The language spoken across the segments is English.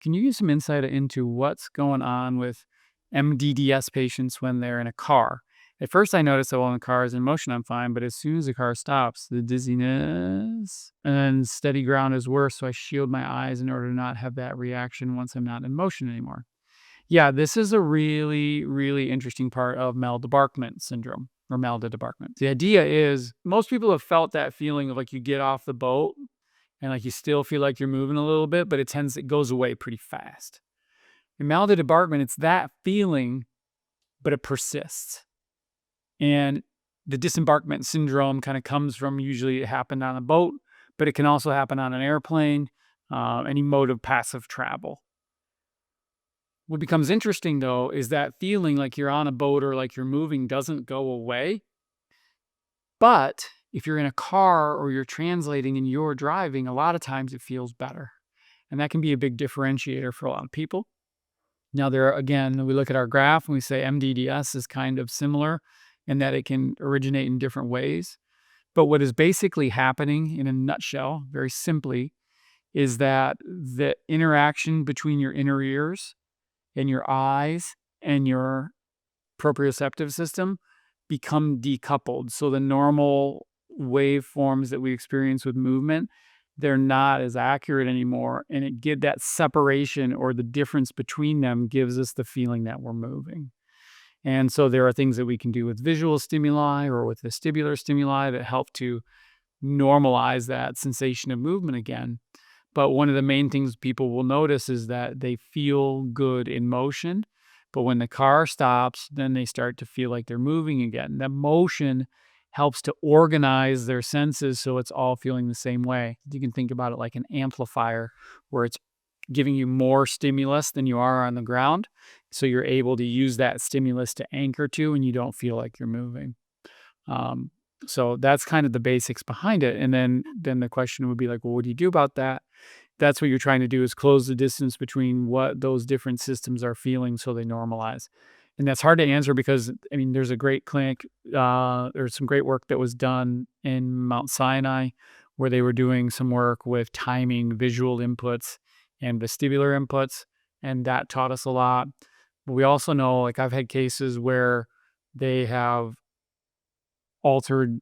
Can you give some insight into what's going on with MDDS patients when they're in a car? At first, I noticed that while the car is in motion, I'm fine, but as soon as the car stops, the dizziness and steady ground is worse, so I shield my eyes in order to not have that reaction once I'm not in motion anymore. Yeah, this is a really, really interesting part of Débarquement syndrome or Débarquement. The idea is most people have felt that feeling of like you get off the boat and like you still feel like you're moving a little bit, but it goes away pretty fast. In Débarquement, it's that feeling, but it persists. And the disembarkment syndrome kind of comes from usually it happened on a boat, but it can also happen on an airplane, any mode of passive travel. What becomes interesting, though, is that feeling like you're on a boat or like you're moving doesn't go away. But if you're in a car or you're translating and you're driving, a lot of times it feels better. And that can be a big differentiator for a lot of people. Now, again, we look at our graph and we say MDDS is kind of similar in that it can originate in different ways. But what is basically happening in a nutshell, very simply, is that the interaction between your inner ears and your eyes and your proprioceptive system become decoupled. So the normal waveforms that we experience with movement, they're not as accurate anymore. And that separation or the difference between them gives us the feeling that we're moving. And so there are things that we can do with visual stimuli or with vestibular stimuli that help to normalize that sensation of movement again. But one of the main things people will notice is that they feel good in motion. But when the car stops, then they start to feel like they're moving again. That motion helps to organize their senses so it's all feeling the same way. You can think about it like an amplifier where it's giving you more stimulus than you are on the ground. So you're able to use that stimulus to anchor to and you don't feel like you're moving. So that's kind of the basics behind it. And then the question would be like, well, what do you do about that? That's what you're trying to do is close the distance between what those different systems are feeling so they normalize. And that's hard to answer because, I mean, there's a great clinic, there's some great work that was done in Mount Sinai where they were doing some work with timing visual inputs and vestibular inputs. And that taught us a lot. But we also know, like I've had cases where they have altered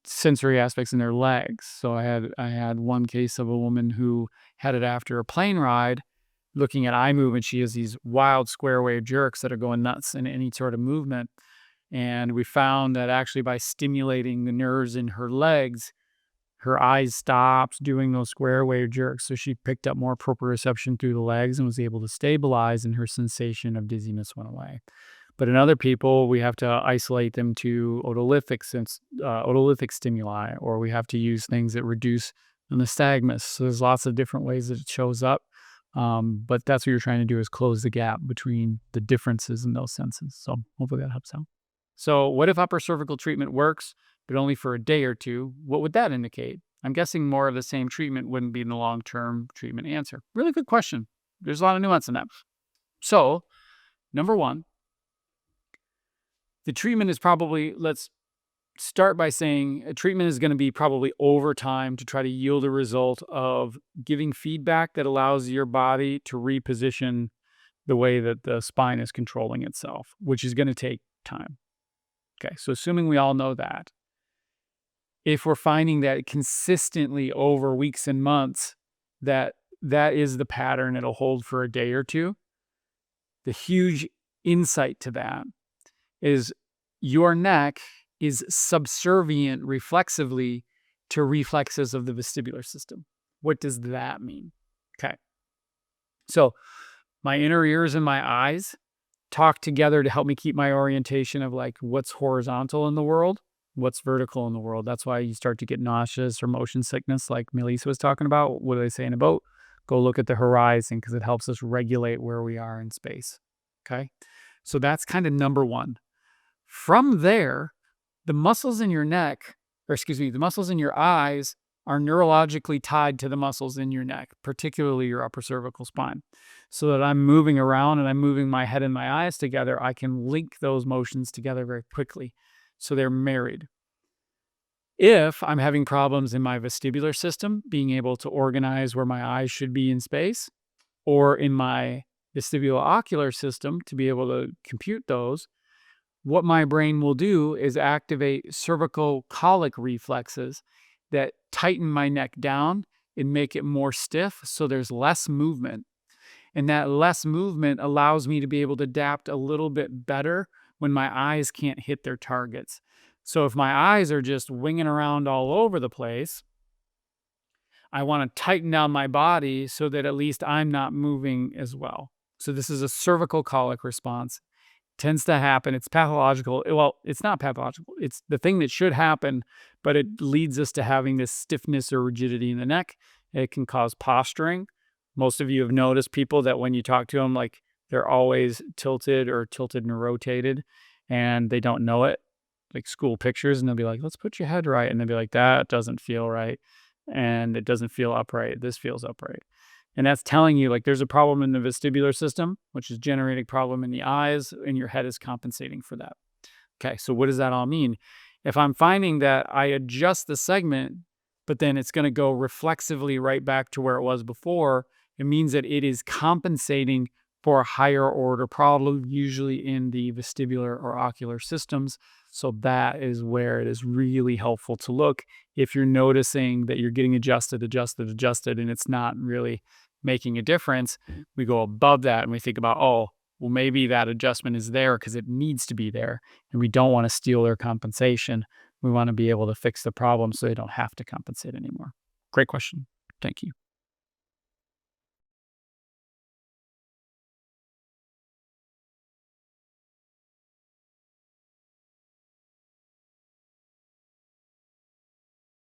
sensory aspects in their legs. So I had one case of a woman who had it after a plane ride, looking at eye movement. She has these wild square wave jerks that are going nuts in any sort of movement. And we found that actually by stimulating the nerves in her legs, her eyes stopped doing those square wave jerks. So she picked up more proprioception through the legs and was able to stabilize, and her sensation of dizziness went away. But in other people, we have to isolate them to otolithic stimuli, or we have to use things that reduce the nystagmus. So there's lots of different ways that it shows up. But that's what you're trying to do is close the gap between the differences in those senses. So hopefully that helps out. So what if upper cervical treatment works, but only for a day or two? What would that indicate? I'm guessing more of the same treatment wouldn't be the long-term treatment answer. Really good question. There's a lot of nuance in that. So, number one, the treatment is probably, let's start by saying a treatment is going to be probably over time to try to yield a result of giving feedback that allows your body to reposition the way that the spine is controlling itself, which is going to take time. Okay, so assuming we all know that, if we're finding that consistently over weeks and months, that is the pattern it'll hold for a day or two, the huge insight to that is your neck is subservient reflexively to reflexes of the vestibular system. What does that mean? Okay. So my inner ears and my eyes talk together to help me keep my orientation of like what's horizontal in the world, what's vertical in the world. That's why you start to get nauseous or motion sickness like Melissa was talking about. What do they say in a boat? Go look at the horizon because it helps us regulate where we are in space. Okay. So that's kind of number one. From there, the muscles in your neck, the muscles in your eyes are neurologically tied to the muscles in your neck, particularly your upper cervical spine. So that I'm moving around and I'm moving my head and my eyes together, I can link those motions together very quickly. So they're married. If I'm having problems in my vestibular system, being able to organize where my eyes should be in space, or in my vestibular-ocular system to be able to compute those, what my brain will do is activate cervical colic reflexes that tighten my neck down and make it more stiff so there's less movement. And that less movement allows me to be able to adapt a little bit better when my eyes can't hit their targets. So if my eyes are just winging around all over the place, I want to tighten down my body so that at least I'm not moving as well. So this is a cervical colic response. Tends to happen. It's pathological. Well, it's not pathological. It's the thing that should happen, but it leads us to having this stiffness or rigidity in the neck. It can cause posturing. Most of you have noticed people that when you talk to them, like they're always tilted or tilted and rotated, and they don't know it. Like school pictures, and they'll be like, "Let's put your head right," and they'll be like, "That doesn't feel right, and it doesn't feel upright. This feels upright." And that's telling you like there's a problem in the vestibular system, which is generating problem in the eyes, and your head is compensating for that. Okay, so what does that all mean? If I'm finding that I adjust the segment, but then it's going to go reflexively right back to where it was before, it means that it is compensating for a higher order problem, usually in the vestibular or ocular systems. So that is where it is really helpful to look if you're noticing that you're getting adjusted, and it's not really making a difference. We go above that and we think about, oh, well, maybe that adjustment is there because it needs to be there. And we don't want to steal their compensation. We want to be able to fix the problem so they don't have to compensate anymore. Great question. Thank you.